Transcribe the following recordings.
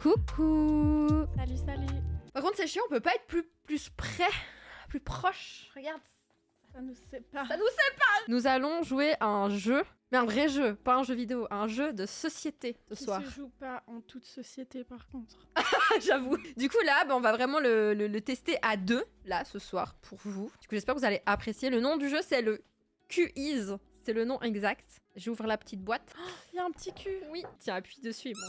Coucou. Salut, salut. Par contre, c'est chiant, on peut pas être plus près, plus proche. Regarde. Ça nous sépare. Ça nous sépare. Nous allons jouer à un jeu, mais un vrai jeu, pas un jeu vidéo, un jeu de société ce Qui soir. se joue pas en toute société par contre. J'avoue. Du coup là, on va vraiment le tester à deux, là, ce soir, pour vous. Du coup, j'espère que vous allez apprécier. Le nom du jeu, c'est le Q-Ease. C'est le nom exact. J'ouvre la petite boîte. Il y a un petit cul. Oui. Tiens, appuie dessus et bon.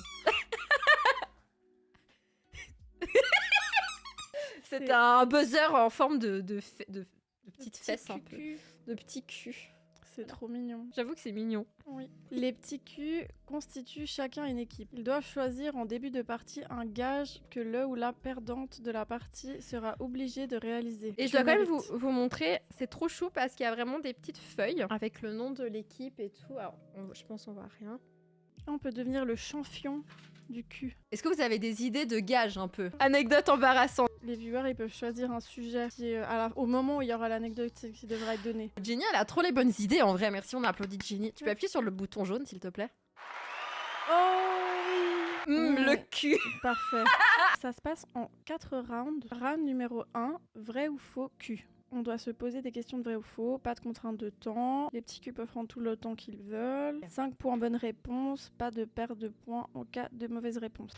C'est un buzzer en forme de petites fesses un peu. De petits culs. C'est trop mignon. J'avoue que c'est mignon. Oui. Les petits culs constituent chacun une équipe. Ils doivent choisir en début de partie un gage que le ou la perdante de la partie sera obligé de réaliser. Et je dois quand même vous montrer, c'est trop chou parce qu'il y a vraiment des petites feuilles avec le nom de l'équipe et tout. Alors, je pense qu'on voit rien. On peut devenir le champion du cul. Est-ce que vous avez des idées de gages un peu? Anecdote embarrassante. Les viewers, ils peuvent choisir un sujet qui, au moment où il y aura l'anecdote qui devra être donnée. Jenny, elle a trop les bonnes idées en vrai. Merci, on applaudit Jenny. Tu peux appuyer sur le bouton jaune, s'il te plaît? Oh oui. Le cul. Parfait. Ça se passe en 4 rounds. Round numéro 1, vrai ou faux cul. On doit se poser des questions de vrai ou faux, pas de contrainte de temps. Les petits culs peuvent prendre tout le temps qu'ils veulent. 5 points bonne réponse, pas de perte de points en cas de mauvaise réponse.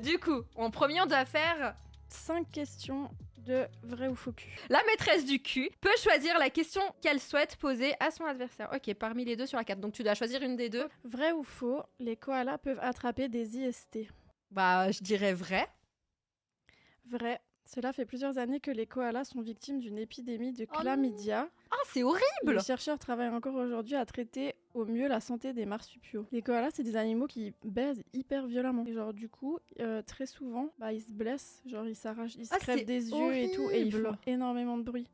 Du coup, en premier, on doit faire 5 questions de vrai ou faux cul. la maîtresse du cul peut choisir la question qu'elle souhaite poser à son adversaire. Ok, parmi les deux sur la carte. Donc tu dois choisir une des deux. Vrai ou faux, les koalas peuvent attraper des IST. Bah, je dirais vrai. Vrai. Cela fait plusieurs années que les koalas sont victimes d'une épidémie de Oh chlamydia. Ah, c'est horrible. Les chercheurs travaillent encore aujourd'hui à traiter au mieux la santé des marsupiaux. Les koalas, c'est des animaux qui baisent hyper violemment. Et genre, du coup, très souvent, ils se blessent. Genre, ils s'arrachent, ils se crèvent des yeux et tout. Et ils font énormément de bruit.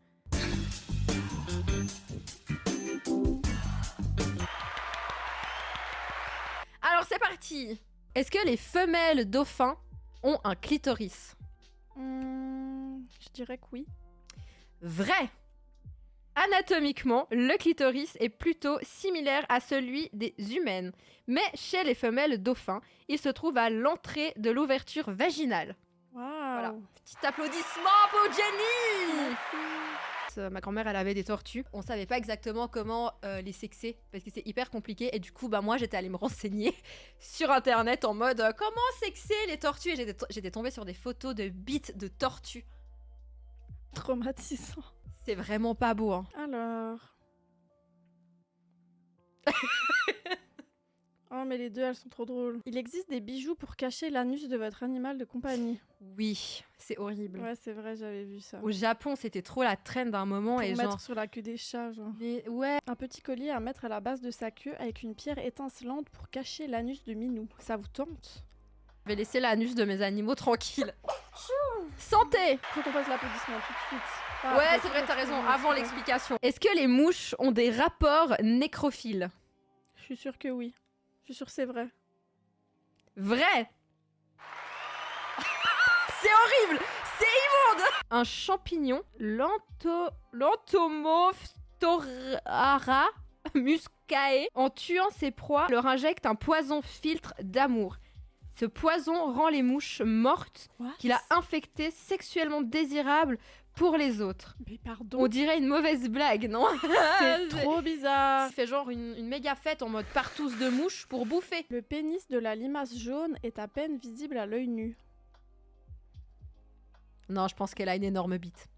Alors, c'est parti. Est-ce que les femelles dauphins ont un clitoris? Je dirais que oui. Vrai. Anatomiquement, le clitoris est plutôt similaire à celui des humaines. Mais chez les femelles dauphins, il se trouve à l'entrée de l'ouverture vaginale. Waouh. Voilà. Petit applaudissement pour Jenny. Ma grand-mère, elle avait des tortues. On savait pas exactement comment les sexer parce que c'est hyper compliqué. Et du coup, moi, j'étais allée me renseigner sur internet en mode comment sexer les tortues. Et j'étais tombée sur des photos de bites de tortues. Traumatisant. C'est vraiment pas beau, hein. Alors. Oh, mais les deux, elles sont trop drôles. Il existe des bijoux pour cacher l'anus de votre animal de compagnie. Oui, c'est horrible. Ouais, c'est vrai, j'avais vu ça. Au Japon, c'était trop la trend d'un moment. Pour et mettre genre... sur la queue des chats, genre. Ouais. Un petit collier à mettre à la base de sa queue avec une pierre étincelante pour cacher l'anus de Minou. Ça vous tente? Je vais laisser l'anus de mes animaux tranquille. Santé. Faut qu'on fasse l'applaudissement tout de suite. Ouais, c'est vrai, t'as raison, avant l'explication. Est-ce que les mouches ont des rapports nécrophiles? Je suis sûre que oui. Je suis sûre que c'est vrai. Vrai. C'est horrible. C'est immonde. Un champignon, l'Entomophthora muscae, en tuant ses proies, leur injecte un poison filtre d'amour. Ce poison rend les mouches mortes qu'il a infectées sexuellement désirables pour les autres. Mais pardon. On dirait une mauvaise blague, non? C'est trop bizarre. Ça fait genre une méga fête en mode partouze de mouches pour bouffer. Le pénis de la limace jaune est à peine visible à l'œil nu. Non, je pense qu'elle a une énorme bite.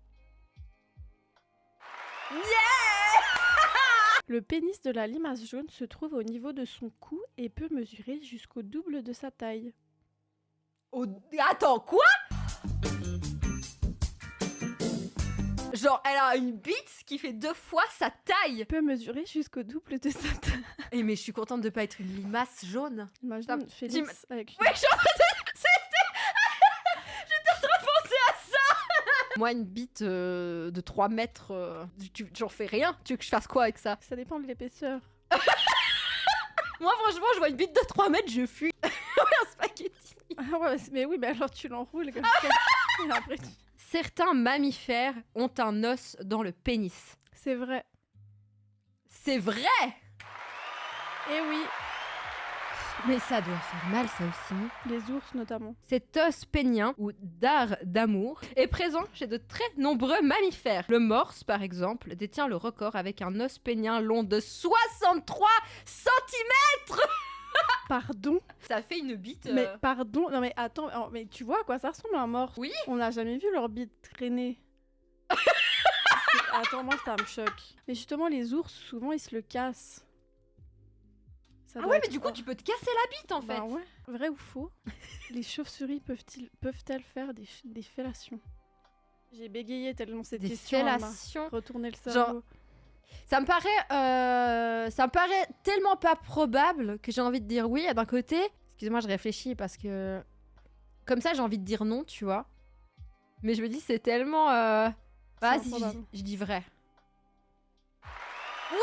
Le pénis de la limace jaune se trouve au niveau de son cou et peut mesurer jusqu'au double de sa taille. Attends, quoi? Genre, elle a une bite qui fait 2 fois sa taille. Peut mesurer jusqu'au double de sa taille. Et mais je suis contente de pas être une limace jaune. Imagine Félix avec... Ouais, j'étais en train de penser à ça. Moi, une bite de 3 mètres, j'en fais rien. Tu veux que je fasse quoi avec ça? Ça dépend de l'épaisseur. Moi, franchement, je vois une bite de 3 mètres, je fuis. Un spaghetti. Ah ouais, mais oui, mais alors tu l'enroules comme ça. Et après, Certains mammifères ont un os dans le pénis. c'est vrai. C'est vrai? Eh oui. Mais ça doit faire mal, ça aussi. Les ours notamment. Cet os pénien, ou dard d'amour, est présent chez de très nombreux mammifères. Le morse, par exemple, détient le record avec un os pénien long de 63 cm. Pardon? Ça fait une bite. Mais pardon? Non mais attends, mais tu vois à quoi ça ressemble un morse? Oui. On n'a jamais vu leur bite traîner. Attends, moi ça me choque. Mais justement, les ours, souvent, ils se le cassent. Ça Ah doit ouais, être mais du coup, hor- tu peux te casser la bite en fait. Bah ouais. Vrai ou faux? Les chauves-souris peuvent-elles faire des fellations? J'ai bégayé tellement cette Des question m'a fellations. retourné le Genre- cerveau. Ça me paraît tellement pas probable que j'ai envie de dire oui. Et d'un côté, excuse-moi, je réfléchis parce que comme ça, j'ai envie de dire non, tu vois. Mais je me dis, c'est tellement. Vas-y, improbable. je dis vrai. Ouais.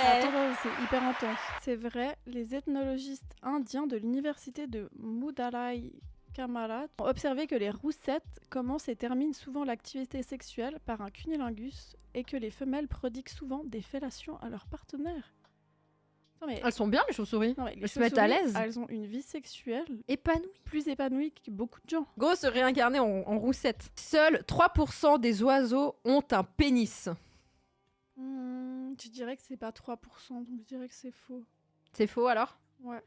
Attends, c'est hyper intense. C'est vrai, les ethnologistes indiens de l'université de Moodalai Kamarat ont observé que les roussettes commencent et terminent souvent l'activité sexuelle par un cunilingus et que les femelles prodiguent souvent des fellations à leurs partenaires. Non mais, Elles sont bien les chauves-souris. non, mais les elles se mettent à chauves-souris, l'aise. Elles ont une vie sexuelle Épanouies. plus épanouie que beaucoup de gens. Gros, se réincarner en roussette. Seuls 3% des oiseaux ont un pénis. Je dirais que c'est pas 3%, donc je dirais que c'est faux. C'est faux alors? Ouais.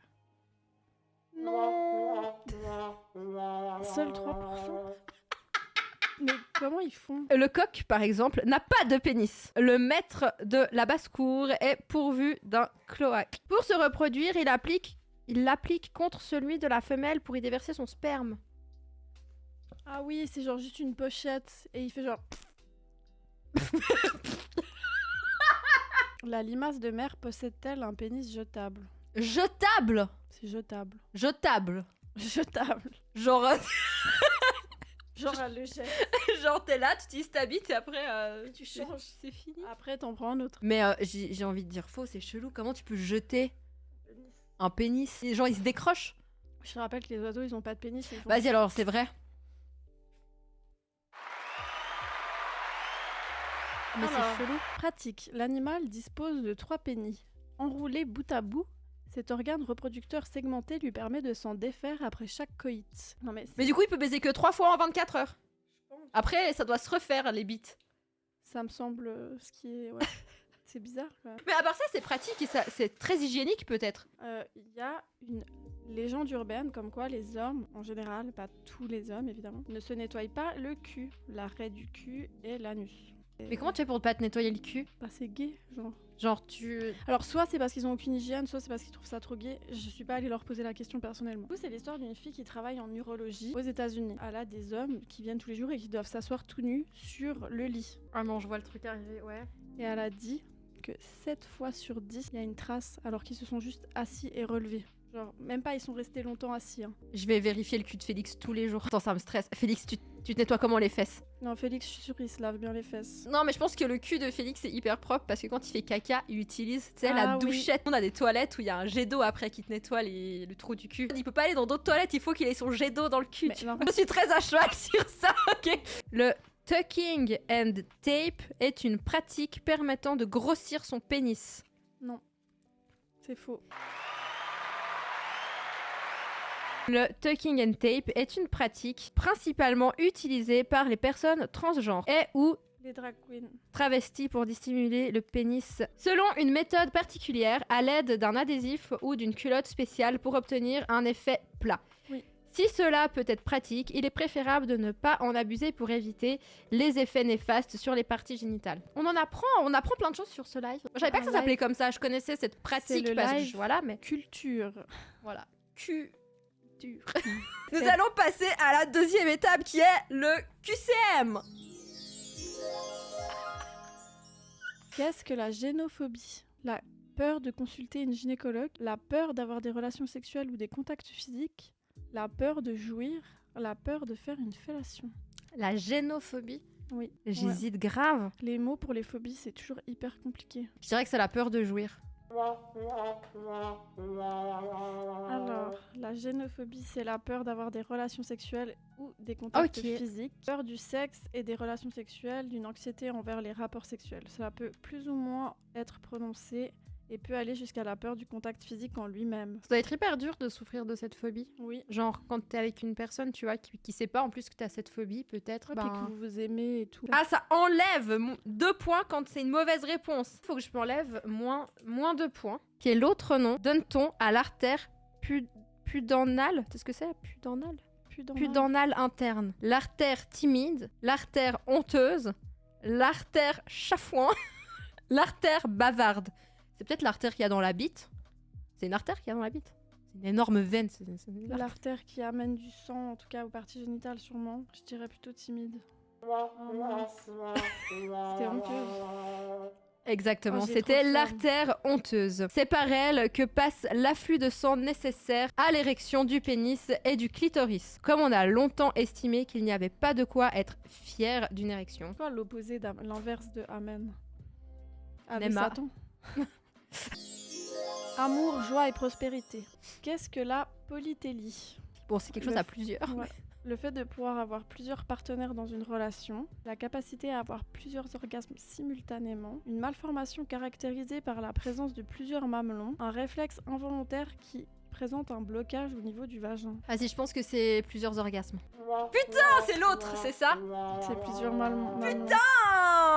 Non. Seuls 3%. Mais comment ils font? Le coq, par exemple, n'a pas de pénis. Le maître de la basse-cour est pourvu d'un cloaque. Pour se reproduire, il l'applique contre celui de la femelle pour y déverser son sperme. Ah oui, c'est genre juste une pochette et il fait genre. La limace de mer possède-t-elle un pénis jetable? Jetable. C'est jetable. Jetable. Jetable. Genre, Genre elle le jette. genre t'es là, tu utilises ta bite et après Tu changes. c'est fini. Après t'en prends un autre. Mais j'ai envie de dire faux, c'est chelou. Comment tu peux jeter un pénis? Les gens ils se décrochent. Je te rappelle que les oiseaux ils ont pas de pénis. Ils font- Vas-y alors, c'est vrai. Mais Alors. c'est chelou. Pratique. L'animal dispose de 3 pénis. Enroulé bout à bout, cet organe reproducteur segmenté lui permet de s'en défaire après chaque coït. Non mais, Mais du coup, il peut baiser que 3 fois en 24 heures. Après, ça doit se refaire les bites. ça me semble ce qui est... Ouais. C'est bizarre quand même. Mais à part ça, c'est pratique et c'est très hygiénique peut-être. Il y a une légende urbaine comme quoi les hommes, en général, pas tous les hommes évidemment, ne se nettoient pas le cul, l'arrêt du cul et l'anus. Mais comment tu fais pour pas te nettoyer le cul? Bah c'est gay, genre. Genre tu... Alors soit c'est parce qu'ils ont aucune hygiène, soit c'est parce qu'ils trouvent ça trop gay. Je suis pas allée leur poser la question personnellement. Du coup, c'est l'histoire d'une fille qui travaille en urologie aux États-Unis. Elle a des hommes qui viennent tous les jours et qui doivent s'asseoir tout nus sur le lit. Ah non, je vois le truc arriver, ouais. Et elle a dit que 7 fois sur 10, il y a une trace alors qu'ils se sont juste assis et relevés. Genre, même pas, ils sont restés longtemps assis. Hein. Je vais vérifier le cul de Félix tous les jours. Attends, ça me stresse. Félix, tu te nettoies comment les fesses? Non, Félix, je suis sûre, il se lave bien les fesses. Non, mais je pense que le cul de Félix est hyper propre parce que quand il fait caca, il utilise, tu sais, Ah la oui. douchette. On a des toilettes où il y a un jet d'eau après qui te nettoie le trou du cul. Il peut pas aller dans d'autres toilettes, il faut qu'il ait son jet d'eau dans le cul. Mais non. Je suis très à cheval sur ça, ok? Le tucking and tape est une pratique permettant de grossir son pénis. Non, c'est faux. Le tucking and tape est une pratique principalement utilisée par les personnes transgenres et ou Les drag queens. travestis pour dissimuler le pénis selon une méthode particulière à l'aide d'un adhésif ou d'une culotte spéciale pour obtenir un effet plat. Oui. Si cela peut être pratique, il est préférable de ne pas en abuser pour éviter les effets néfastes sur les parties génitales. On apprend plein de choses sur ce live. Je savais pas que ça Un s'appelait live. comme ça, je connaissais cette pratique le parce que live. voilà, mais Culture. voilà. Nous allons passer à la deuxième étape qui est le QCM. Qu'est-ce que la génophobie? La peur de consulter une gynécologue, la peur d'avoir des relations sexuelles ou des contacts physiques, la peur de jouir, la peur de faire une fellation. La génophobie. Oui. J'hésite grave. Les mots pour les phobies, c'est toujours hyper compliqué. Je dirais que c'est la peur de jouir. Alors, la génophobie, c'est la peur d'avoir des relations sexuelles ou des contacts Ok. physiques, peur du sexe et des relations sexuelles, d'une anxiété envers les rapports sexuels. Cela peut plus ou moins être prononcé et peut aller jusqu'à la peur du contact physique en lui-même. Ça doit être hyper dur de souffrir de cette phobie. Oui. Genre, quand t'es avec une personne, tu vois, qui sait pas en plus que t'as cette phobie, peut-être. Ouais, puis que vous vous aimez et tout. Ah, ça enlève 2 points quand c'est une mauvaise réponse. Faut que je m'enlève moins 2 points. Qui est l'autre nom. Donne-t-on à l'artère pudendale. C'est ce que c'est, pudendale? Pudendale interne. L'artère timide. L'artère honteuse. L'artère chafouin. L'artère bavarde. C'est peut-être l'artère qu'il y a dans la bite. C'est une artère qu'il y a dans la bite. C'est une énorme veine. C'est l'artère qui amène du sang, en tout cas aux parties génitales sûrement. Je dirais plutôt timide. Oh mince. C'était honteuse. Exactement, Oh, c'était l'artère honteuse. C'est par elle que passe l'afflux de sang nécessaire à l'érection du pénis et du clitoris. Comme on a longtemps estimé qu'il n'y avait pas de quoi être fier d'une érection. C'est quoi l'opposé l'inverse de amen? Nema. Satan. Amour, joie et prospérité. Qu'est-ce que la polytélie? Bon, c'est quelque chose à plusieurs. Ouais. Le fait de pouvoir avoir plusieurs partenaires dans une relation, la capacité à avoir plusieurs orgasmes simultanément, une malformation caractérisée par la présence de plusieurs mamelons, un réflexe involontaire qui présente un blocage au niveau du vagin. Ah si, je pense que c'est plusieurs orgasmes. Putain, c'est l'autre, c'est ça? C'est plusieurs mamelons. Putain!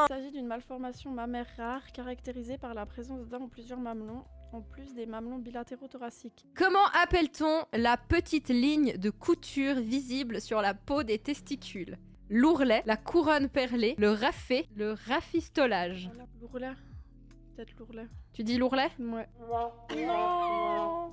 Il s'agit d'une malformation mammaire rare caractérisée par la présence d'un ou plusieurs mamelons, en plus des mamelons bilatéraux thoraciques. Comment appelle-t-on la petite ligne de couture visible sur la peau des testicules? L'ourlet, la couronne perlée, le raffet, le rafistolage. Voilà, l'ourlet. Peut-être l'ourlet. Tu dis l'ourlet? Ouais. Non.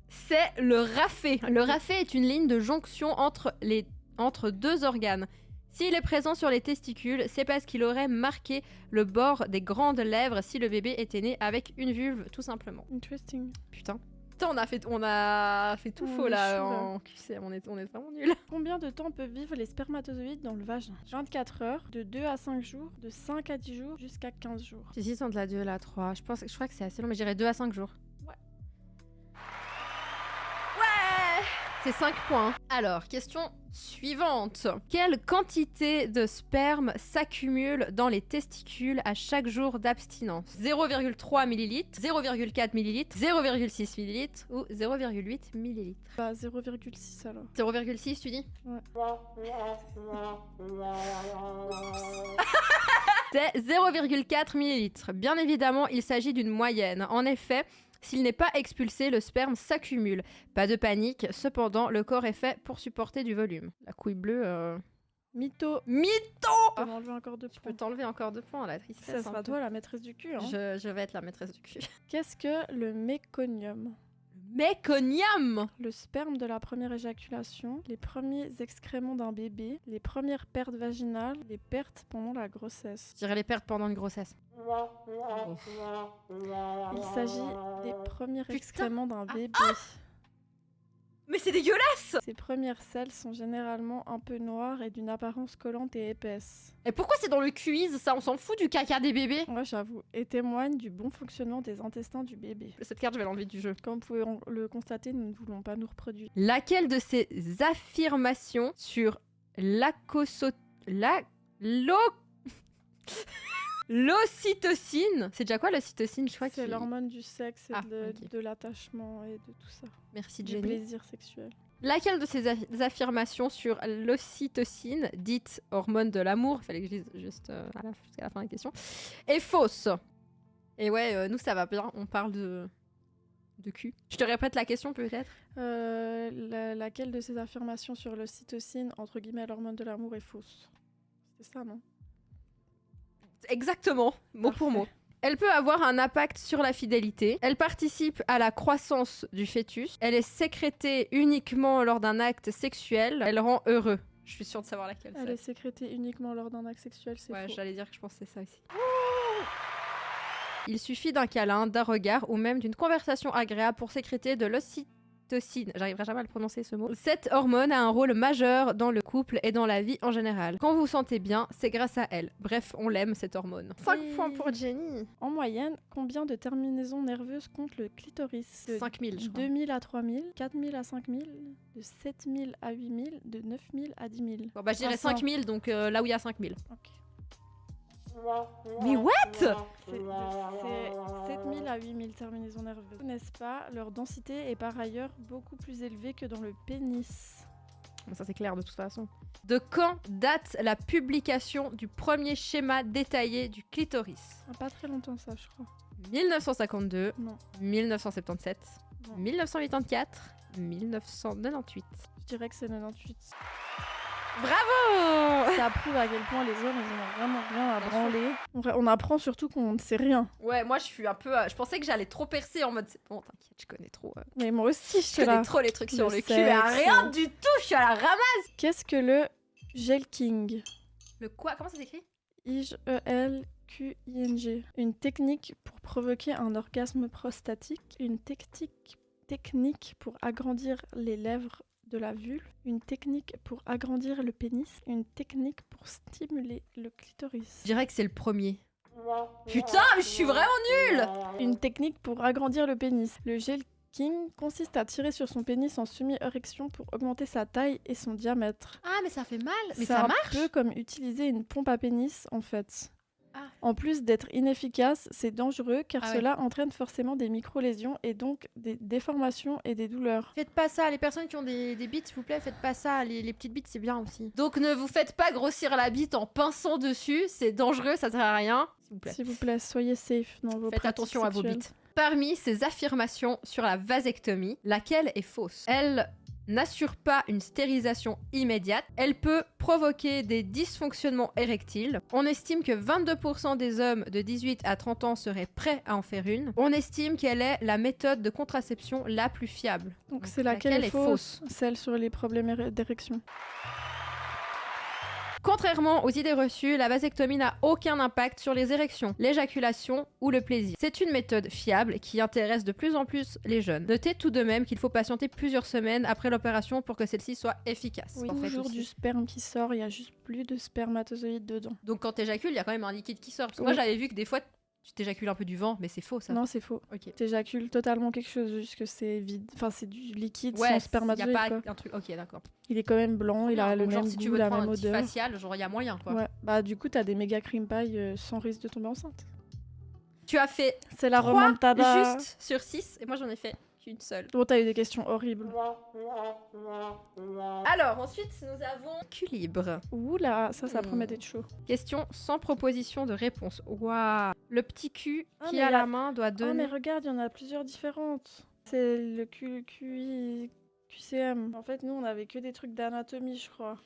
C'est le raffet. Le raffet est une ligne de jonction entre 2 organes. S'il est présent sur les testicules, c'est parce qu'il aurait marqué le bord des grandes lèvres si le bébé était né avec une vulve, tout simplement. Interesting. Putain. Putain, on a fait tout faux là en QC, on est vraiment nuls. Combien de temps peuvent vivre les spermatozoïdes dans le vagin? 24 heures, de 2 à 5 jours, de 5 à 10 jours, jusqu'à 15 jours. J'hésite entre la 2 et la 3. Je crois que c'est assez long, mais je dirais 2 à 5 jours. Ouais. Ouais! C'est 5 points. Alors, question suivante. Quelle quantité de sperme s'accumule dans les testicules à chaque jour d'abstinence? 0,3 ml, 0,4 ml, 0,6 ml ou 0,8 ml? Bah 0,6 alors. 0,6 tu dis? Ouais. C'est 0,4 ml. Bien évidemment, il s'agit d'une moyenne. En effet, s'il n'est pas expulsé, le sperme s'accumule. Pas de panique, cependant, le corps est fait pour supporter du volume. La couille bleue... Mytho. Mytho! Tu peux m'enlever encore 2 points. Je peux t'enlever encore 2 points, la tristesse. Ça sera toi la maîtresse du cul. Hein. Je vais être la maîtresse du cul. Qu'est-ce que le méconium? Méconium! Le sperme de la première éjaculation, les premiers excréments d'un bébé, les premières pertes vaginales, les pertes pendant la grossesse. Je dirais les pertes pendant une grossesse. Il s'agit des premiers excréments d'un bébé. Mais c'est dégueulasse! Ces premières selles sont généralement un peu noires et d'une apparence collante et épaisse. Et pourquoi c'est dans le quiz, ça? On s'en fout du caca des bébés? Ouais, j'avoue. Et témoigne du bon fonctionnement des intestins du bébé. Cette carte, je vais l'enlever du jeu. Comme vous pouvez le constater, nous ne voulons pas nous reproduire. Laquelle de ces affirmations sur l'ocytocine, c'est déjà quoi l'ocytocine? Je crois que c'est l'hormone du sexe et ok. de l'attachement et de tout ça. Merci Du Jenny. plaisir sexuel. Laquelle de ces affirmations sur l'ocytocine, dite hormone de l'amour, il fallait que je lise juste jusqu'à la fin de la question, est fausse? Et ouais, nous ça va bien, on parle de cul. Je te répète la question peut-être? Laquelle de ces affirmations sur l'ocytocine, entre guillemets l'hormone de l'amour, est fausse? C'est ça, non? Exactement, mot pour mot. Elle peut avoir un impact sur la fidélité. Elle participe à la croissance du fœtus. Elle est sécrétée uniquement lors d'un acte sexuel. Elle rend heureux. Je suis sûre de savoir laquelle Elle c'est. est sécrétée uniquement lors d'un acte sexuel, c'est Ouais, faux. j'allais dire que je pense que c'est ça aussi. Il suffit d'un câlin, d'un regard ou même d'une conversation agréable pour sécréter de l'ocytocine. J'arriverai jamais à le prononcer ce mot. Cette hormone a un rôle majeur dans le couple et dans la vie en général. Quand vous vous sentez bien, c'est grâce à elle. Bref, on l'aime cette hormone. 5 points pour Jenny. En moyenne, combien de terminaisons nerveuses compte le clitoris? 5000, je crois. 2000 à 3000, 4000 à 5000, de 7000 à 8000, de 9000 à 10 000. Bon, bah, je dirais 5000, donc là où il y a 5000. Ok. Mais what? C'est 7000 à 8000 terminaisons nerveuses. N'est-ce pas? Leur densité est par ailleurs beaucoup plus élevée que dans le pénis. Bon, ça c'est clair de toute façon. De quand date la publication du premier schéma détaillé du clitoris? Pas très longtemps ça, je crois. 1952, Non. 1977, Non. 1984, 1998. Je dirais que c'est 98. Bravo! Ça prouve à quel point les hommes, ils ont vraiment rien à Bien branler. On apprend surtout qu'on ne sait rien. Ouais, moi je suis un peu. Je pensais que j'allais trop percer en mode. C'est bon, t'inquiète, je connais trop. Mais moi aussi, je Je suis là. connais trop les trucs sur Le le cul. Mais sexe. rien du tout, je suis à la ramasse. Qu'est-ce que le gelking? Le quoi? Comment ça s'écrit? I-G-E-L-Q-I-N-G. Une technique pour provoquer un orgasme prostatique. Une technique pour agrandir les lèvres de la vulve. Une technique pour agrandir le pénis. Une technique pour stimuler le clitoris. Je dirais que c'est le premier. Putain, mais je suis vraiment nulle! Une technique pour agrandir le pénis. Le gelking consiste à tirer sur son pénis en semi-érection pour augmenter sa taille et son diamètre. Ah, mais ça fait mal. Mais C'est ça un marche? peu comme utiliser une pompe à pénis en fait. Ah. En plus d'être inefficace, c'est dangereux car Ah ouais. cela entraîne forcément des micro-lésions et donc des déformations et des douleurs. Faites pas ça, les personnes qui ont des bites, s'il vous plaît, faites pas ça. Les petites bites, c'est bien aussi. Donc ne vous faites pas grossir la bite en pinçant dessus, c'est dangereux, ça sert à rien. S'il vous plaît. S'il vous plaît, soyez safe dans vos Faites pratiques attention à vos sexuelles. bites. Parmi ces affirmations sur la vasectomie, laquelle est fausse? Elle n'assure pas une stérilisation immédiate. Elle peut provoquer des dysfonctionnements érectiles. On estime que 22% des hommes de 18 à 30 ans seraient prêts à en faire une. On estime qu'elle est la méthode de contraception la plus fiable. Donc c'est laquelle est fausse? fausse. Celle sur les problèmes d'érection. Contrairement aux idées reçues, la vasectomie n'a aucun impact sur les érections, l'éjaculation ou le plaisir. C'est une méthode fiable qui intéresse de plus en plus les jeunes. Notez tout de même qu'il faut patienter plusieurs semaines après l'opération pour que celle-ci soit efficace. Oui, en fait, toujours aussi. du sperme qui sort, il y a juste plus de spermatozoïdes dedans. Donc quand t'éjacules, il y a quand même un liquide qui sort. Parce que Oui. moi j'avais vu que des fois tu t'éjacules un peu du vent, mais c'est faux ça. Non, c'est faux. Ok. T'éjacules totalement quelque chose, juste que c'est vide. Enfin, c'est du liquide Ouais, sans y a spermatozoïde. pas quoi. un truc. Ok, d'accord. Il est quand même blanc, il a le Donc, genre, même si tu goût, veux te la prendre même un petit odeur. facial, genre il y a moyen quoi. Ouais, bah du coup, t'as des méga cream pie sans risque de tomber enceinte. Tu as fait C'est la 3 remontada. juste sur 6 et moi j'en ai fait qu'une seule. Bon, t'as eu des questions horribles. Alors ensuite nous avons équilibre. Ouh là, ça promet d'être chaud. Question sans proposition de réponse. Waouh. Le petit cul Ah, qui mais a il y la a- main doit Oh, donner. mais regarde, il y en a plusieurs différentes. C'est le QCM. En fait, nous, on avait que des trucs d'anatomie, je crois.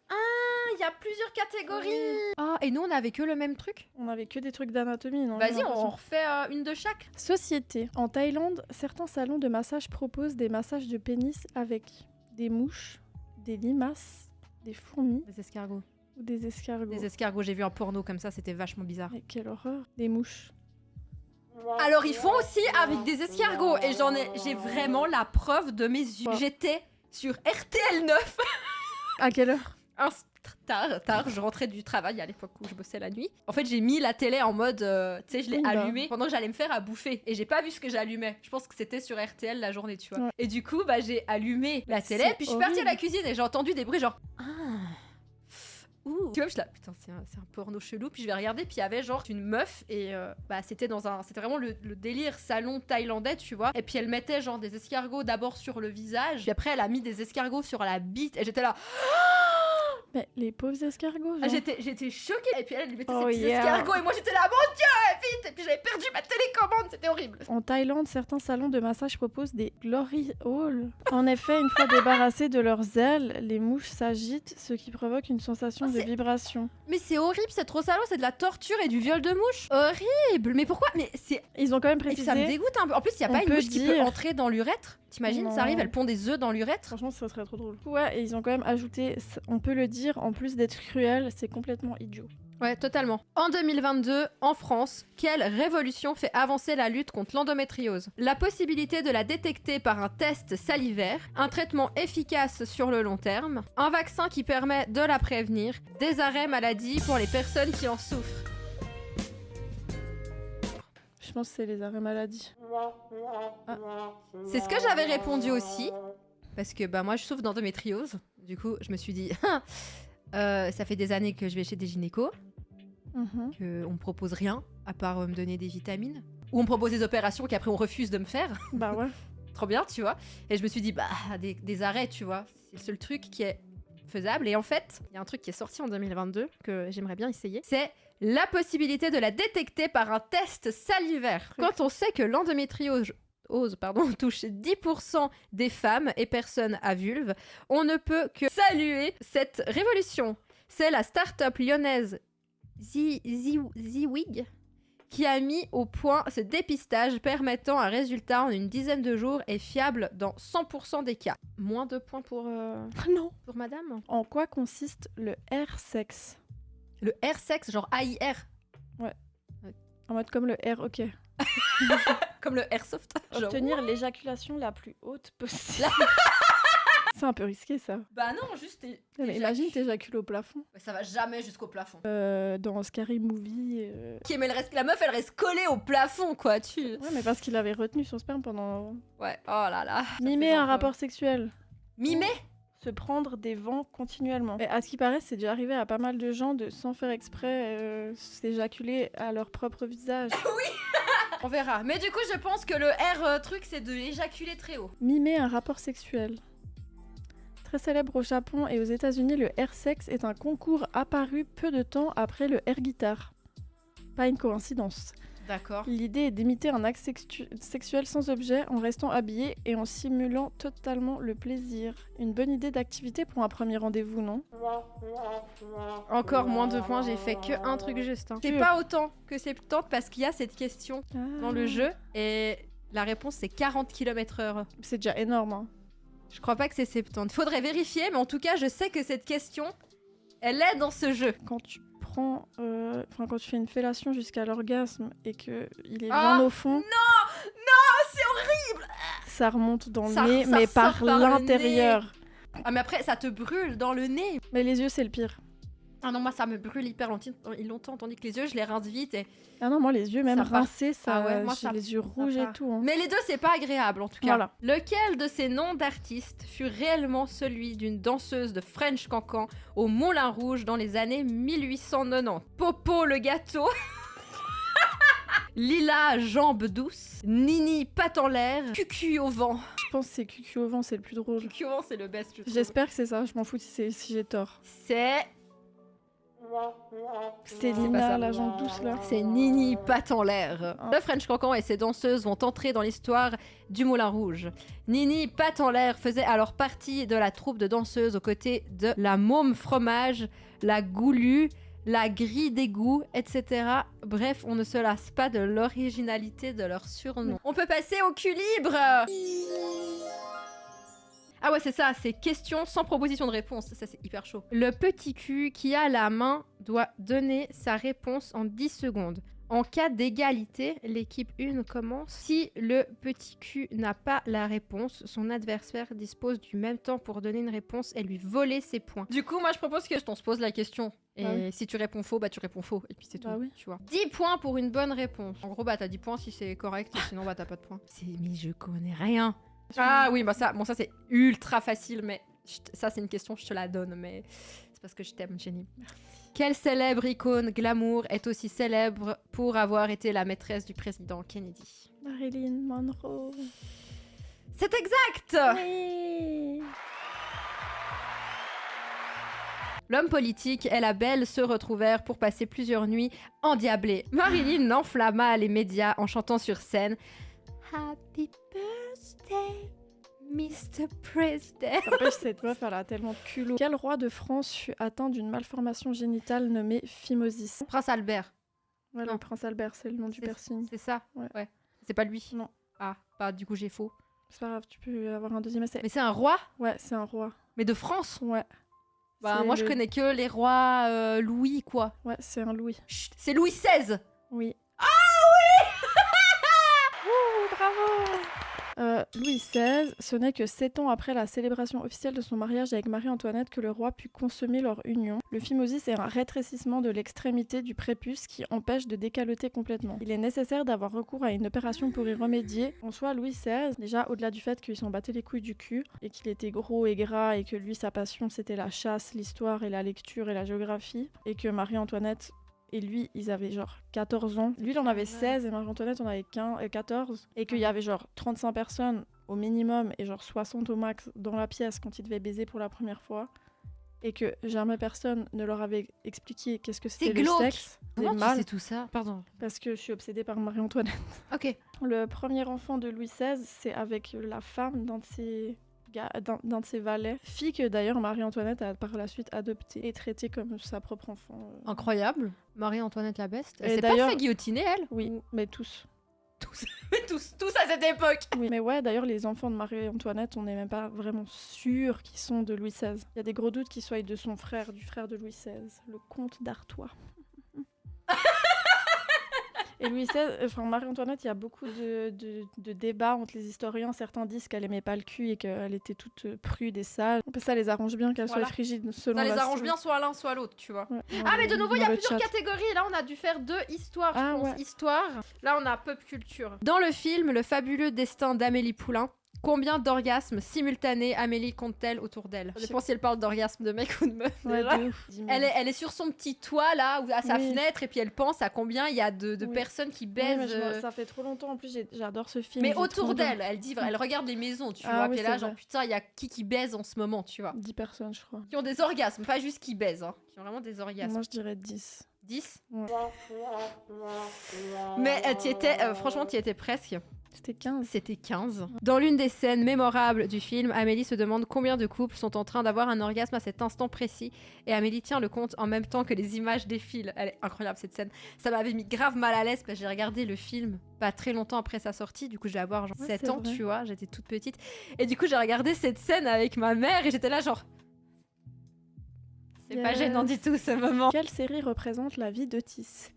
Il y a plusieurs catégories. Ah, et nous on avait que le même truc. On avait que des trucs d'anatomie, non? Vas-y, j'ai on l'impression. refait une de chaque. Société. En Thaïlande, certains salons de massage proposent des massages de pénis avec des mouches, des limaces, des fourmis Des escargots. ou des escargots. Des escargots, j'ai vu un porno comme ça, c'était vachement bizarre. Mais quelle horreur. Des mouches. Alors ils font aussi avec des escargots et j'ai vraiment la preuve de mes yeux. Quoi? J'étais sur RTL 9. À quelle heure? Tard, je rentrais du travail à l'époque où je bossais la nuit. En fait, j'ai mis la télé en mode, tu sais, je l'ai Oui, bah. allumée pendant que j'allais me faire à bouffer. Et j'ai pas vu ce que j'allumais. Je pense que c'était sur RTL la journée, tu vois. Ouais. Et du coup, bah, j'ai allumé la télé, C'est puis je suis partie à la horrible. cuisine et j'ai entendu des bruits genre... Ah. Ouh. Tu vois, je suis là, putain, c'est un porno chelou. Puis je vais regarder, puis il y avait genre une meuf et bah c'était c'était vraiment le délire salon thaïlandais, tu vois. Et puis elle mettait genre des escargots d'abord sur le visage, puis après elle a mis des escargots sur la bite et j'étais là... Mais les pauvres escargots. Ah, genre. j'étais choquée. Et puis elle lui mettait Oh, ses petits yeah. escargots et moi j'étais là, mon dieu, vite. Et puis j'avais perdu ma télécommande, c'était horrible. En Thaïlande, certains salons de massage proposent des glory holes. En effet, une fois débarrassées de leurs ailes, les mouches s'agitent, ce qui provoque une sensation Oh, de c'est- vibration. Mais c'est horrible, c'est trop salaud, c'est de la torture et du viol de mouche. Horrible. Mais pourquoi? Mais c'est... Ils ont quand même Et puis ça me précisé. dégoûte un peu. En plus, il y a on pas une peut mouche qui peut dire- entrer dans l'urètre. T'imagines, Non. ça arrive, elle pond des œufs dans l'urètre. Franchement, ce serait trop drôle. Ouais, et ils ont quand même ajouté, on peut le dire, en plus d'être cruel, c'est complètement idiot. Ouais, totalement. En 2022, en France, quelle révolution fait avancer la lutte contre l'endométriose? La possibilité de la détecter par un test salivaire, un traitement efficace sur le long terme, un vaccin qui permet de la prévenir, des arrêts maladie pour les personnes qui en souffrent. Je pense que c'est les arrêts maladie. C'est ce que j'avais répondu aussi, parce que bah, moi je souffre d'endométriose. Du coup, je me suis dit, ça fait des années que je vais chez des gynécos. qu'on me propose rien, à part me donner des vitamines. Ou on me propose des opérations qu'après on refuse de me faire. Bah ouais. Trop bien, tu vois. Et je me suis dit, des arrêts, tu vois. C'est le seul truc qui est faisable. Et en fait, il y a un truc qui est sorti en 2022 que j'aimerais bien essayer. C'est la possibilité de la détecter par un test salivaire. Quand on sait que l'endométriose touche 10% des femmes et personnes à vulve, on ne peut que saluer cette révolution. C'est la start-up lyonnaise Ziwig qui a mis au point ce dépistage permettant un résultat en une dizaine de jours et fiable dans 100% des cas. Moins de points pour Non. pour madame. En quoi consiste le air-sex? Le air-sex, genre AIR. En mode comme le air, ok. Comme le airsoft. Genre, Obtenir l'éjaculation la plus haute possible. C'est un peu risqué ça. bah non, juste Mais imagine t'éjacules au plafond. ça va jamais jusqu'au plafond. Dans Scary Movie. Ok, mais la meuf elle reste collée au plafond quoi, Ouais, mais parce qu'il avait retenu son sperme pendant. Ouais, oh là là. Mimer un rapport sexuel. Mimer. Se prendre des vents continuellement. Mais à ce qui paraît, c'est déjà arrivé à pas mal de gens de, sans faire exprès, s'éjaculer à leur propre visage. On verra. Mais du coup, je pense que le R truc, c'est de éjaculer très haut. Mimer un rapport sexuel. Très célèbre au Japon et aux États-Unis, le air sex est un concours apparu peu de temps après le air guitar. Pas une coïncidence. D'accord. L'idée est d'imiter un acte sexuel sans objet en restant habillé et en simulant totalement le plaisir. Une bonne idée d'activité pour un premier rendez-vous, non? Encore moins de points, j'ai fait que un truc juste. Hein. C'est pas autant que Septante parce qu'il y a cette question dans le jeu et la réponse c'est 40 km/h. C'est déjà énorme. Hein. Je crois pas que c'est Septante. Faudrait vérifier, mais en tout cas, je sais que cette question, elle est dans ce jeu. Quand tu prends, quand tu fais une fellation jusqu'à l'orgasme et que il est bien au fond. Non, c'est horrible. Ça remonte dans Ça- le nez, ça mais ressort par par le l'intérieur. Ah mais après, ça te brûle dans le nez. Mais les yeux, c'est le pire. Ah non, moi ça me brûle hyper longtemps, tandis que les yeux, je les rince vite et... Ah non, moi les yeux, même Ça part. rincés, ça, Ah ouais, moi, j'ai ça- les yeux ça rouges et part. tout. Hein. Mais les deux, c'est pas agréable en tout cas. Voilà. Lequel de ces noms d'artistes fut réellement celui d'une danseuse de French Cancan au Moulin Rouge dans les années 1890? Popo le gâteau, Lila jambe douce, Nini patte en l'air, Cucu au vent. Je pense que c'est Cucu au vent, c'est le plus drôle. Cucu au vent, c'est le best, je trouve. J'espère que c'est ça, je m'en fous si j'ai tort. C'est C'est pas Lina, ça. la jambe douce là. C'est Nini patte en l'air. Ah. Le French Cancan et ses danseuses vont entrer dans l'histoire du Moulin Rouge. Nini patte en l'air faisait alors partie de la troupe de danseuses aux côtés de la Môme Fromage, la Goulue, la Grille d'égout, etc. Bref, on ne se lasse pas de l'originalité de leur surnom. On peut passer au cul libre. Ah ouais, c'est ça, c'est question sans proposition de réponse. Ça, c'est hyper chaud. Le petit cul qui a la main doit donner sa réponse en 10 secondes. En cas d'égalité, l'équipe 1 commence. Si le petit cul n'a pas la réponse, son adversaire dispose du même temps pour donner une réponse et lui voler ses points. Du coup, moi, je propose que on se pose la question. Et Ah oui. si tu réponds faux, bah tu réponds faux. Et puis c'est tout, Bah oui. tu vois. 10 points pour une bonne réponse. En gros, bah t'as 10 points si c'est correct, et sinon, bah t'as pas de points. Mais je connais rien. Ah oui, bah ça c'est ultra facile, mais ça c'est une question, je te la donne, mais c'est parce que je t'aime, Jenny. Quelle célèbre icône glamour est aussi célèbre pour avoir été la maîtresse du président Kennedy? Marilyn Monroe. C'est exact! Oui. L'homme politique et la belle se retrouvèrent pour passer plusieurs nuits endiablées. Marilyn enflamma les médias en chantant sur scène Happy birthday, Mr. President. N'empêche, cette meuf, elle a tellement de culot. Quel roi de France fut atteint d'une malformation génitale nommée phimosis? Prince Albert, Ouais, Non. le prince Albert, c'est le nom du piercing. c'est ça? Ouais. C'est pas lui? Non. Ah, bah du coup j'ai faux. C'est pas grave, tu peux avoir un deuxième essai. Mais c'est un roi? Ouais, c'est un roi. Mais de France? Ouais. Bah C'est moi je le- connais que les rois Louis quoi. Ouais, c'est un Louis. Chut, c'est Louis XVI. Oui. Ah oui. Ouh, bravo. Louis XVI, ce n'est que 7 ans après la célébration officielle de son mariage avec Marie-Antoinette que le roi put consommer leur union. Le phimosis est un rétrécissement de l'extrémité du prépuce qui empêche de décaloter complètement. Il est nécessaire d'avoir recours à une opération pour y remédier. En soi, Louis XVI, déjà au-delà du fait qu'il s'en battait les couilles du cul et qu'il était gros et gras et que lui, sa passion, c'était la chasse, l'histoire et la lecture et la géographie et que Marie-Antoinette et lui, ils avaient genre 14 ans. Lui, il en avait 16 et Marie-Antoinette en avait 14. Et qu'il y avait genre 35 personnes au minimum et genre 60 au max dans la pièce quand ils devaient baiser pour la première fois. Et que jamais personne ne leur avait expliqué qu'est-ce que c'était le sexe. Comment des tu mâles, sais tout ça? Pardon. parce que je suis obsédée par Marie-Antoinette. Ok. Le premier enfant de Louis XVI, c'est avec la femme d'un de ses valets. Fille que d'ailleurs Marie-Antoinette a par la suite adoptée et traitée comme sa propre enfant. Incroyable. Marie-Antoinette la beste. Elle Et s'est pas d'ailleurs- fait guillotiner, elle? Oui, mais tous. tous à cette époque. Oui, mais ouais, d'ailleurs, les enfants de Marie-Antoinette, on n'est même pas vraiment sûr qu'ils sont de Louis XVI. Il y a des gros doutes qu'ils soient de son frère, du frère de Louis XVI, le comte d'Artois. Et Louis XVI, enfin Marie-Antoinette, il y a beaucoup de débats entre les historiens. Certains disent qu'elle aimait pas le cul et qu'elle était toute prude et sale. Ça les arrange bien qu'elle Voilà. soit frigide selon Ça les la arrange style. bien soit l'un soit l'autre, tu vois. Ouais, Ah mais de nouveau il y a dans le plusieurs chat. catégories. Là on a dû faire 2 histoires, je Ah, pense. ouais. Histoire. Là on a pop culture. Dans le film Le fabuleux destin d'Amélie Poulain, combien d'orgasmes simultanés Amélie compte-t-elle autour d'elle? Ça dépend si elle parle d'orgasme de mec ou de meuf. Ouais, déjà. de ouf. 10 000. Elle est sur son petit toit là, ou à sa Oui. fenêtre, et puis elle pense à combien il y a de Oui. personnes qui Oui, baisent. mais ça fait trop longtemps. En plus, j'adore ce film. Mais j'ai autour trop de- d'elle, elle dit, elle regarde les maisons, tu Ah vois. oui, Puis là, c'est genre, vrai. putain, il y a qui baise en ce moment, tu vois. 10 personnes, je crois. Qui ont des orgasmes, pas juste qui baisent, hein. Qui ont vraiment des orgasmes. Moi, je dirais 10. 10. Ouais. Mais franchement, tu y étais presque. C'était 15. C'était 15. Dans l'une des scènes mémorables du film, Amélie se demande combien de couples sont en train d'avoir un orgasme à cet instant précis. Et Amélie tient le compte en même temps que les images défilent. Elle est incroyable cette scène. Ça m'avait mis grave mal à l'aise parce que j'ai regardé le film pas très longtemps après sa sortie. Du coup, je vais avoir genre Ouais, 7 c'est ans, vrai. tu vois. J'étais toute petite. Et du coup, j'ai regardé cette scène avec ma mère et j'étais là genre... C'est pas Yes. gênant du tout ce moment. Quelle série représente la vie d'Otis?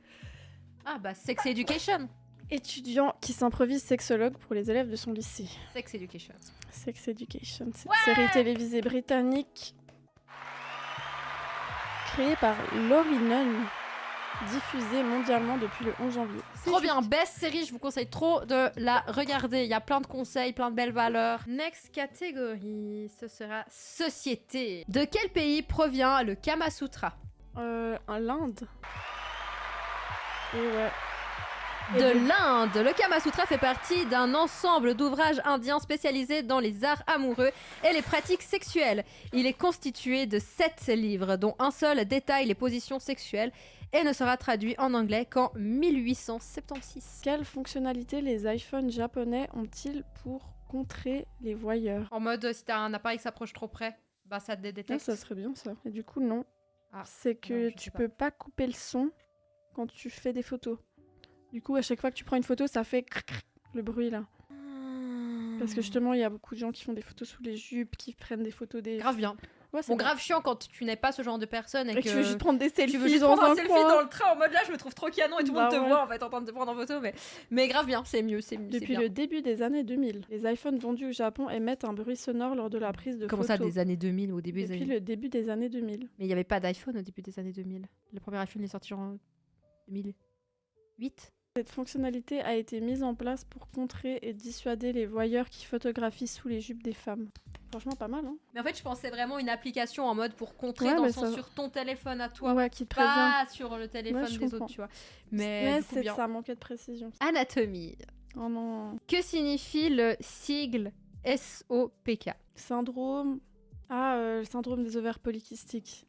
Ah bah, Sex Education. Étudiant qui s'improvise sexologue pour les élèves de son lycée. Sex Education. Sex Education, c'est une série télévisée britannique créée par Laurie Nunn, diffusée mondialement depuis le 11 janvier. C'est Trop juste- bien, best série, je vous conseille trop de la regarder. Il y a plein de conseils, plein de belles valeurs. Next catégorie, ce sera société. De quel pays provient le Kama Sutra? L'Inde. Et ouais. De l'Inde. Le Kama Sutra fait partie d'un ensemble d'ouvrages indiens spécialisés dans les arts amoureux et les pratiques sexuelles. Il est constitué de 7 livres, dont un seul détaille les positions sexuelles et ne sera traduit en anglais qu'en 1876. Quelle fonctionnalité les iPhones japonais ont-ils pour contrer les voyeurs? En mode, si t'as un appareil qui s'approche trop près, bah ça te Ah, détecte. ça serait bien ça. Et du coup, non. Ah, C'est que non, je tu sais pas. peux pas couper le son quand tu fais des photos. Du coup, à chaque fois que tu prends une photo, ça fait le bruit là. Parce que justement, il y a beaucoup de gens qui font des photos sous les jupes, qui prennent des photos des... Grave bien. Ouais, c'est Bon, bien. grave chiant quand tu n'es pas ce genre de personne et Et que tu veux juste prendre des selfies tu veux juste dans prendre un un selfie coin. dans le train en mode là, je me trouve trop canon et tout le monde Bah te ouais. voit en fait en train de te prendre en photo. Mais grave bien, c'est mieux, c'est mieux. c'est Depuis bien. le début des années 2000, les iPhones vendus au Japon émettent un bruit sonore lors de la prise de Comment photos. ça, des années 2000 ou au début des Depuis années... le début des années 2000. Mais il n'y avait pas d'iPhone au début des années 2000. Le premier iPhone est sorti en 2008. Cette fonctionnalité a été mise en place pour contrer et dissuader les voyeurs qui photographient sous les jupes des femmes. Franchement, pas mal, hein? Mais en fait, je pensais vraiment une application en mode pour contrer Ouais, dans mais le sens ça- sur ton téléphone à toi. Ouais, qui te prévient. Pas sur le téléphone Ouais, je des comprends. autres, tu vois. Mais du coup, c'est bien. ça manquait de précision. Anatomie. Oh non. Que signifie le sigle SOPK? Syndrome. Le syndrome des ovaires polykystiques.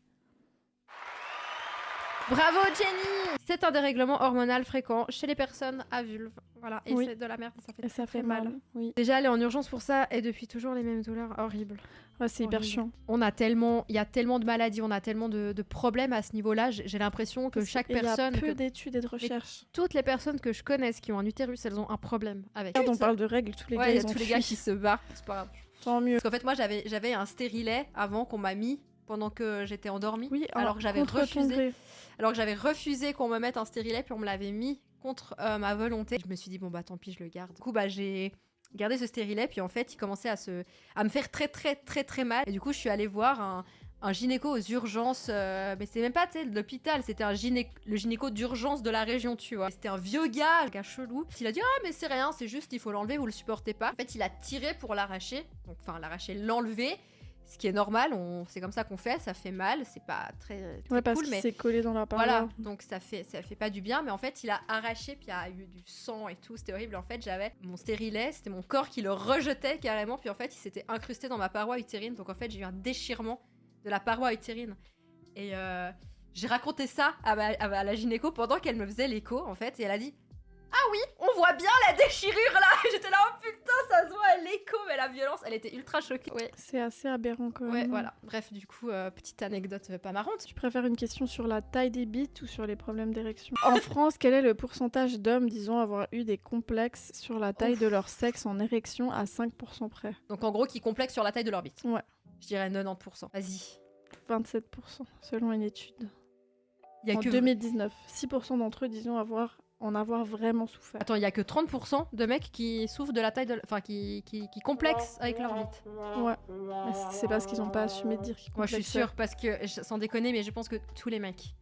Bravo Jenny! C'est un dérèglement hormonal fréquent chez les personnes à vulve. Voilà, et Oui. c'est de la merde, ça fait Et ça très fait mal. Oui. Déjà aller en urgence pour ça et depuis toujours les mêmes douleurs horribles. Ouais, c'est hyper Horrible. chiant. Il y a tellement de maladies, on a tellement de problèmes à ce niveau-là. J'ai l'impression que chaque Et personne, Il y a peu que d'études et de recherches. toutes les personnes que je connaisse qui ont un utérus, elles ont un problème avec. Regarde, on parle de règles, tous les Ouais, gars, il y a ils ont tous les gars fui. qui se barrent, c'est pas grave. Tant mieux. Parce qu'en fait, moi j'avais un stérilet avant qu'on m'a mis pendant que j'étais endormie. Oui, alors que j'avais contre ton refusé. gré. Alors que j'avais refusé qu'on me mette un stérilet, puis on me l'avait mis contre ma volonté. Je me suis dit, bon bah tant pis, je le garde. Du coup, bah j'ai gardé ce stérilet, puis en fait, il commençait à me faire très très très très mal. Et du coup, je suis allée voir un gynéco aux urgences, mais c'est même pas tu sais, de l'hôpital, c'était le gynéco d'urgence de la région, tu vois. C'était un vieux gars, un gars chelou. Il a dit, ah mais c'est rien, c'est juste, il faut l'enlever, vous le supportez pas. En fait, il a tiré pour l'arracher, donc enfin l'arracher, l'enlever. Ce qui est normal, c'est comme ça qu'on fait, ça fait mal, c'est pas très Ouais, parce cool, qu'il mais s'est collé dans la paroi. voilà, donc ça fait pas du bien, mais en fait il a arraché, puis il y a eu du sang et tout, c'était horrible. En fait j'avais mon stérilet, c'était mon corps qui le rejetait carrément, puis en fait il s'était incrusté dans ma paroi utérine, donc en fait j'ai eu un déchirement de la paroi utérine. Et j'ai raconté ça à la gynéco pendant qu'elle me faisait l'écho en fait, et elle a dit ah oui, on voit bien la déchirure là. J'étais là, oh putain, ça se voit à l'écho, mais la violence, elle était ultra choquée. Ouais, C'est assez aberrant quand même. ouais, voilà. Bref, du coup, petite anecdote pas marrante. Tu préfères une question sur la taille des bites ou sur les problèmes d'érection? En France, quel est le pourcentage d'hommes, disons, avoir eu des complexes sur la taille de leur sexe en érection à 5% près? Donc en gros, qui complexe sur la taille de l'orbite. Ouais. Je dirais 90%. Vas-y. 27%, selon une étude. Il y a En 2019, 6% d'entre eux, disons, en avoir vraiment souffert. Attends, il y a que 30% de mecs qui souffrent de la taille de... Enfin, qui complexent avec l'orbite. Ouais. Mais c'est parce qu'ils n'ont pas assumé de dire qu'ils Moi, je suis complexaient. sûre, parce que, sans déconner, mais je pense que tous les mecs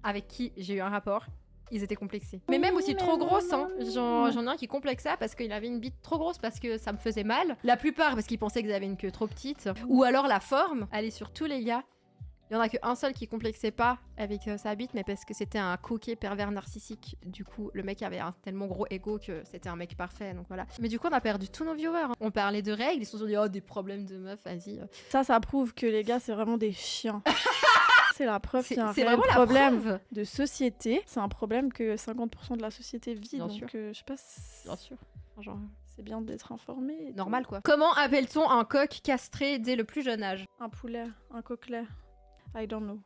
avec qui j'ai eu un rapport, ils étaient complexés. Mais même aussi trop grosses, hein. J'en ai un qui complexait parce qu'il avait une bite trop grosse, parce que ça me faisait mal. La plupart parce qu'ils pensaient qu'ils avaient une queue trop petite. Ou alors la forme. Allez, sur tous les gars, il y en a qu'un seul qui complexait pas avec sa bite, mais parce que c'était un coquet pervers narcissique. Du coup, le mec avait un tellement gros ego que c'était un mec parfait, donc voilà. Mais du coup, on a perdu tous nos viewers. Hein. On parlait de règles, ils se sont dit, oh, des problèmes de meuf, vas-y. Ça prouve que les gars, c'est vraiment des chiens. C'est la preuve qu'il y a un C'est réel vraiment la problème preuve. de société. C'est un problème que 50% de la société vit, Bien donc sûr. je sais pas Bien sûr. Genre, c'est bien d'être informé. et tout. normal, quoi. Comment appelle-t-on un coq castré dès le plus jeune âge? Un poulet, un coquelet. I don't know.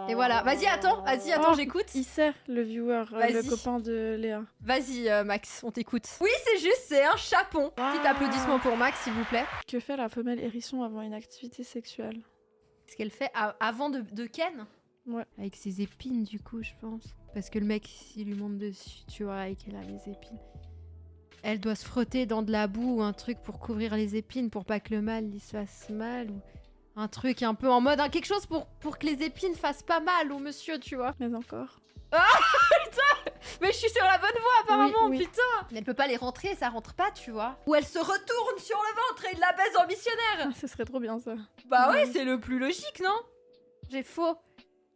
Et voilà. Vas-y, attends, Oh, j'écoute. Il sait, le viewer, le Vas-y. copain de Léa. Vas-y, Max, on t'écoute. Oui, c'est juste, c'est un chapon. Petit applaudissement pour Max, s'il vous plaît. Que fait la femelle hérisson avant une activité sexuelle? Ce qu'elle fait avant de ken. Ouais. Avec ses épines, du coup, je pense. Parce que le mec, s'il lui monte dessus, tu vois, et qu'elle a les épines. Elle doit se frotter dans de la boue ou un truc pour couvrir les épines, pour pas que le mâle il se fasse mal. Ou un truc un peu en mode, quelque chose pour que les épines fassent pas mal au monsieur, tu vois. Mais encore. Mais je suis sur la bonne voie, apparemment, Oui, oui. putain. Mais elle peut pas les rentrer, ça rentre pas, tu vois. Ou elle se retourne sur le ventre et il la baise en missionnaire. Ce serait trop bien ça. Bah ouais, Mhm. c'est le plus logique, non? J'ai faux.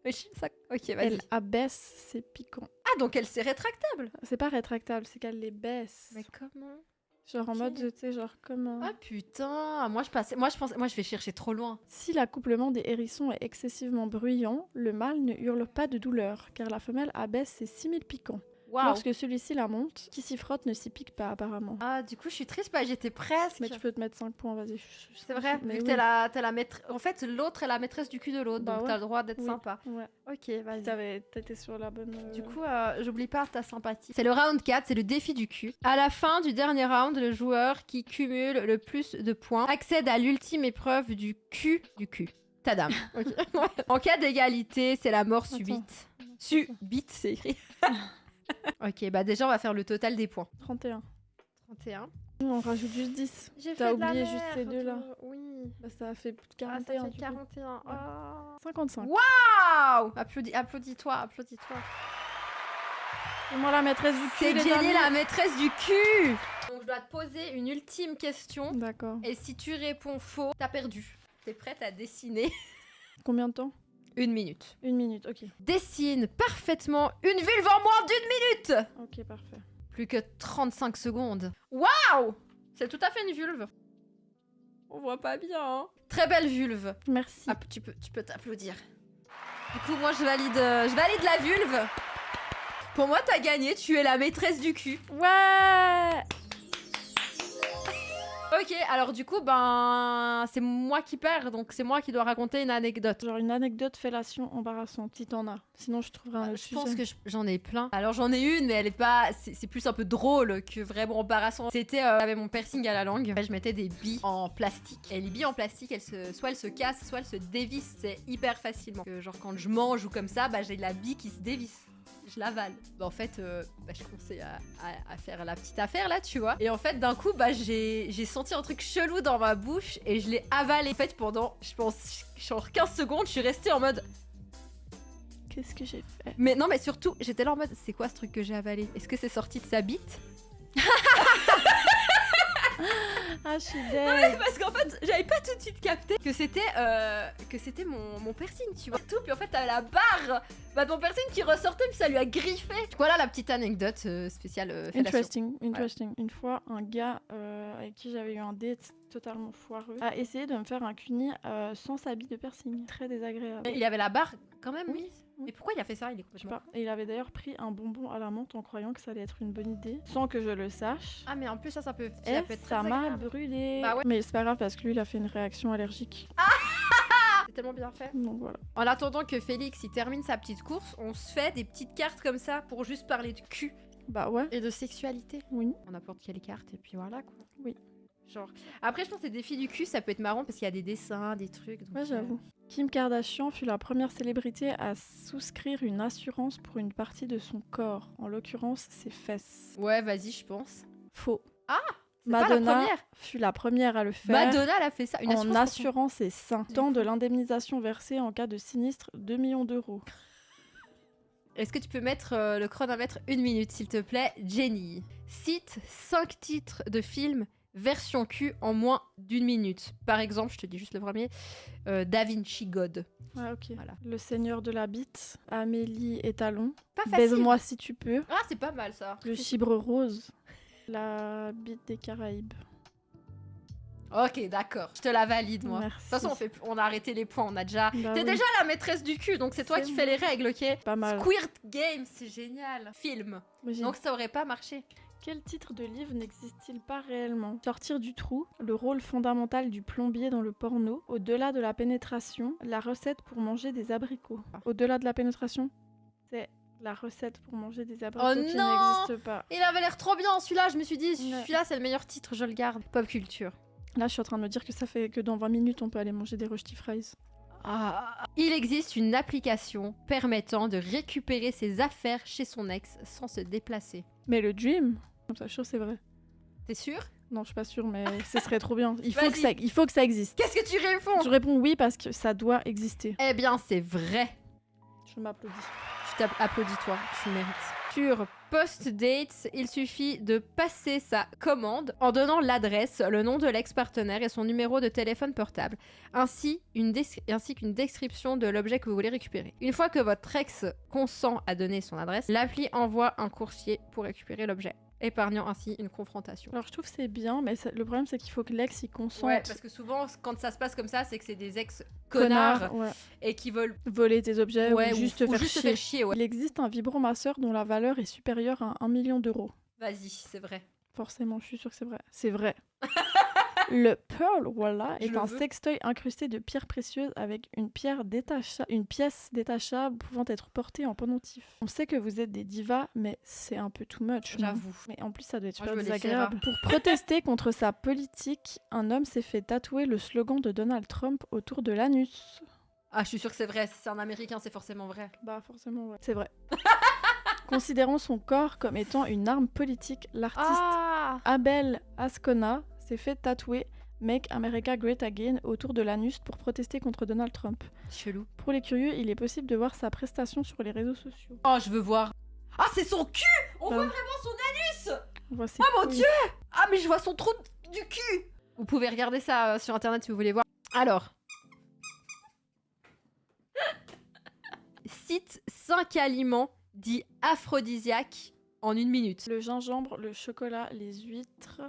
Mais ça... Ok, vas-y. Elle abaisse ses piquants. Ah, donc elle c'est rétractable. C'est pas rétractable, c'est qu'elle les baisse. Mais comment? Genre en Ok. mode, tu sais, genre comme un... Ah putain, moi je vais chercher trop loin. Si l'accouplement des hérissons est excessivement bruyant, le mâle ne hurle pas de douleur, car la femelle abaisse ses 6000 piquants. Waouh. Lorsque celui-ci la monte, qui s'y frotte ne s'y pique pas apparemment. Ah, du coup, je suis triste, bah j'étais presque. Mais tu peux te mettre 5 points, vas-y. C'est vrai, Mais vu que oui. t'es la maîtresse. En fait, l'autre est la maîtresse du cul de l'autre, Bah donc ouais. t'as le droit d'être Oui. sympa. Ouais. Ok, vas-y. T'étais sur la bonne... Du coup, j'oublie pas ta sympathie. C'est le round 4, c'est le défi du cul. À la fin du dernier round, le joueur qui cumule le plus de points accède à l'ultime épreuve du cul. Tadam. Ok. En cas d'égalité, c'est la mort subite. Subite, c'est écrit. Ok, bah déjà, on va faire le total des points. 31. 31. On rajoute juste 10. J'ai T'as oublié juste ces deux-là. Oui. Bah, ça a fait plus de Ah, ça 41. fait du coup. 41. Ah. 55. Waouh! Applaudis-toi. C'est moi la maîtresse du cul, C'est les Jenny amis. la maîtresse du cul! Donc je dois te poser une ultime question. D'accord. Et si tu réponds faux, t'as perdu. T'es prête à dessiner? Combien de temps? 1 minute. 1 minute, ok. Dessine parfaitement une vulve en moins d'1 minute! Ok, parfait. Plus que 35 secondes. Waouh! C'est tout à fait une vulve. On voit pas bien, hein? Très belle vulve. Merci. Ah, tu peux t'applaudir. Du coup, moi, je valide la vulve. Pour moi, t'as gagné. Tu es la maîtresse du cul. Ouais. Ok, alors du coup, ben, c'est moi qui perds, donc c'est moi qui dois raconter une anecdote. Genre une anecdote fellation embarrassante, si t'en as. Sinon, je trouverai un autre Je pense sujet. que j'en ai plein. Alors j'en ai une, mais elle est pas. C'est plus un peu drôle que vraiment embarrassant. C'était, j'avais mon piercing à la langue. Je mettais des billes en plastique. Et les billes en plastique, soit elles se cassent, soit elles se dévissent. C'est hyper facilement. Genre quand je mange ou comme ça, bah j'ai la bille qui se dévisse. Je l'avale. Bah en fait, je commençais à faire la petite affaire là, tu vois. Et en fait, d'un coup, bah j'ai senti un truc chelou dans ma bouche et je l'ai avalé. En fait, pendant, je pense, genre 15 secondes, je suis restée en mode. Qu'est-ce que j'ai fait? Mais non, mais surtout, j'étais là en mode, c'est quoi ce truc que j'ai avalé? Est-ce que c'est sorti de sa bite? Ah, je suis Ouais, dead. parce qu'en fait, j'avais pas tout de suite capté que c'était mon piercing, tu vois. Tout, puis en fait, t'avais la barre de mon piercing qui ressortait, puis ça lui a griffé. Voilà la petite anecdote spéciale fellation. Interesting. Une fois, un gars avec qui j'avais eu un date totalement foireux a essayé de me faire un cuni sans sa bille de piercing. Très désagréable. Il avait la barre quand même Oui, mise. oui. Mais pourquoi il a fait ça? Il est Je sais complètement... pas. Et il avait d'ailleurs pris un bonbon à la menthe en croyant que ça allait être une bonne idée, sans que je le sache. Ah, mais en plus, ça peut Et être très ça m'a agréable. brûlé. Bah ouais. Mais c'est pas grave parce que lui, il a fait une réaction allergique. C'est tellement bien fait. Donc voilà. En attendant que Félix il termine sa petite course, on se fait des petites cartes comme ça pour juste parler de cul Bah ouais. et de sexualité. Oui. On n'importe quelle carte et puis voilà quoi. Oui. Genre. Après, je pense que les défis du cul, ça peut être marrant parce qu'il y a des dessins, des trucs. Donc, Ouais, j'avoue. Kim Kardashian fut la première célébrité à souscrire une assurance pour une partie de son corps, en l'occurrence ses fesses. Ouais, vas-y, je pense. Faux. Ah, c'est pas la Madonna première. fut la première à le faire Madonna, elle a fait ça. Une en assurance. assurant ses seins. Tant de l'indemnisation versée en cas de sinistre, 2 millions d'euros. Est-ce que tu peux mettre le chronomètre 1 minute, s'il te plaît, Jenny? Cite 5 titres de films version cul en moins d'1 minute. Par exemple, je te dis juste le premier, Da Vinci God. Ouais, ok. Voilà. Le Seigneur de la bite, Amélie et Talon. Pas facile. Baise-moi si tu peux. Ah, c'est pas mal ça. Le Chibre Rose. La bite des Caraïbes. Ok, d'accord. Je te la valide, moi. Merci. De toute façon, on a arrêté les points. On a déjà. Bah T'es oui. déjà la maîtresse du cul, donc c'est toi C'est qui bon. fais les règles, ok? Pas mal. Squirt Game, c'est génial. Film. Mais j'ai- Donc ça aurait pas marché. Quel titre de livre n'existe-t-il pas réellement? Sortir du trou, le rôle fondamental du plombier dans le porno, au-delà de la pénétration, la recette pour manger des abricots. Au-delà de la pénétration, c'est la recette pour manger des abricots Oh qui non n'existe pas. Il avait l'air trop bien, celui-là. Je me suis dit, Ouais. celui-là, c'est le meilleur titre, je le garde. Pop culture. Là, je suis en train de me dire que ça fait que dans 20 minutes, on peut aller manger des Rusty Fries. Ah. Il existe une application permettant de récupérer ses affaires chez son ex sans se déplacer. Mais le Dream, comme ça, je suis sûre que c'est vrai. T'es sûr? Non, je suis pas sûre, mais ce serait trop bien. Il faut, Vas-y. il faut que ça existe. Qu'est-ce que tu réponds? Je réponds oui parce que ça doit exister. Eh bien, c'est vrai. Je m'applaudis. Tu t'applaudis, toi, tu le mérites. Sur Post-Dates, il suffit de passer sa commande en donnant l'adresse, le nom de l'ex-partenaire et son numéro de téléphone portable, ainsi qu'une description de l'objet que vous voulez récupérer. Une fois que votre ex consent à donner son adresse, l'appli envoie un coursier pour récupérer l'objet, épargnant ainsi une confrontation. Alors je trouve que c'est bien, mais le problème c'est qu'il faut que l'ex y consente. Ouais, parce que souvent, quand ça se passe comme ça, c'est que c'est des ex-connards Ouais. et qui veulent Voler tes objets ouais, ou juste te ou faire juste te chier. faire chier. Ouais. Il existe un vibromasseur dont la valeur est supérieure à 1 million d'euros. Vas-y, c'est vrai. Forcément, je suis sûre que c'est vrai. C'est vrai. Le Pearl, voilà, Je est le un veux. sextoy incrusté de pierres précieuses avec une pièce détachable pouvant être portée en pendentif. On sait que vous êtes des divas, mais c'est un peu too much. non? J'avoue. Mais en plus, ça doit être Moi, super je veux les désagréable. Pour protester contre sa politique, un homme s'est fait tatouer le slogan de Donald Trump autour de l'anus. Ah, je suis sûre que c'est vrai. Si c'est un Américain, c'est forcément vrai. Bah forcément, ouais. C'est vrai. Considérant son corps comme étant une arme politique, l'artiste Ah Abel Ascona s'est fait tatouer Make America Great Again autour de l'anus pour protester contre Donald Trump. Chelou. Pour les curieux, il est possible de voir sa prestation sur les réseaux sociaux. Oh, je veux voir. Ah, c'est son cul. On Bah. voit vraiment son anus. On voit ses Oh mon couilles. Dieu. Ah, mais je vois son trou du cul. Vous pouvez regarder ça sur internet si vous voulez voir. Alors. Cite 5 aliments dits aphrodisiaques en 1 minute. Le gingembre, le chocolat, les huîtres,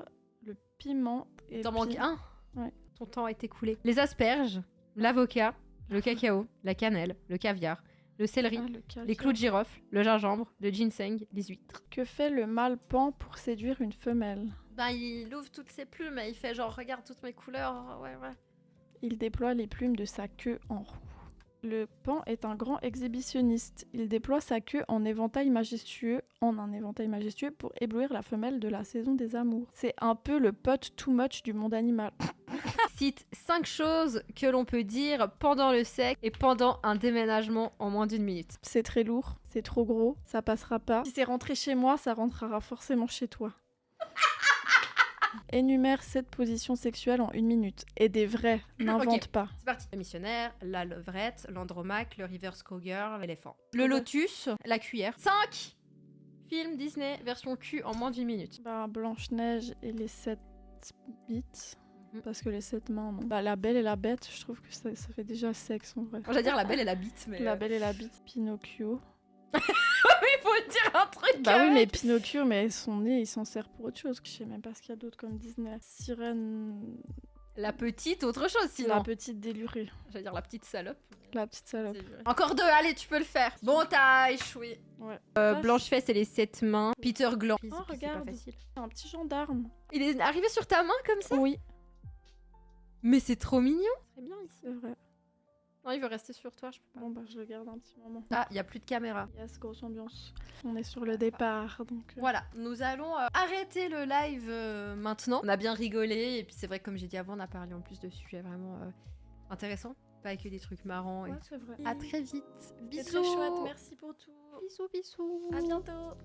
le piment et T'en puis- manques un? Ouais. Ton temps a été coulé. Les asperges, l'avocat, le cacao, la cannelle, le caviar, le céleri, Ah, le caviar. les clous de girofle, le gingembre, le ginseng, les huîtres. Que fait le mâle pan pour séduire une femelle? Ben, il ouvre toutes ses plumes et il fait genre, regarde toutes mes couleurs. Ouais, ouais. Il déploie les plumes de sa queue en roue. Le pan est un grand exhibitionniste. Il déploie sa queue en un éventail majestueux pour éblouir la femelle de la saison des amours. C'est un peu le pote too much du monde animal. Cite 5 choses que l'on peut dire pendant le sexe et pendant un déménagement en moins d'1 minute. C'est très lourd, c'est trop gros, ça passera pas. Si c'est rentré chez moi, ça rentrera forcément chez toi. Énumère 7 positions sexuelles en 1 minute. Et des vraies, n'invente Ok. pas. C'est parti. Le missionnaire, la levrette, l'andromaque, le reverse cowgirl, l'éléphant. Le Ouais. lotus, la cuillère. 5 films Disney version cul en moins d'1 minute. Bah, Blanche-Neige et les 7 7 bits. Mhm. Parce que les 7 mains, non. Bah, la Belle et la Bête, je trouve que ça fait déjà sexe en vrai. J'allais dire la belle et la bite, mais. La Belle et la Bête, Pinocchio. Il faut dire un truc. Bah oui, avec. mais Pinocchio, mais son nez, il s'en sert pour autre chose. Je sais même pas ce qu'il y a d'autre comme Disney. Sirène. La petite, autre chose sinon. La petite délurée. J'allais dire la petite salope. La petite salope. C'est vrai. Encore 2, allez, tu peux le faire. Bon, t'as échoué. Ouais. Blanche-Fesse et les 7 mains. Peter Gland. Oh, C'est regarde. pas facile. Un petit gendarme. Il est arrivé sur ta main comme ça. Oui, Mais c'est trop mignon. Très bien ici. c'est vrai. Non, il veut rester sur toi, je peux pas. Bon, bah, je le garde un petit moment. Ah, il y a plus de caméra. Yes, grosse ambiance. On est sur le départ, donc... Voilà, nous allons arrêter le live maintenant. On a bien rigolé et puis c'est vrai que comme j'ai dit avant, on a parlé en plus de sujets vraiment intéressants, pas que des trucs marrants. Ouais, c'est vrai. À très vite. C'était Bisous. très chouette, merci pour tout. Bisous, bisous. À bientôt.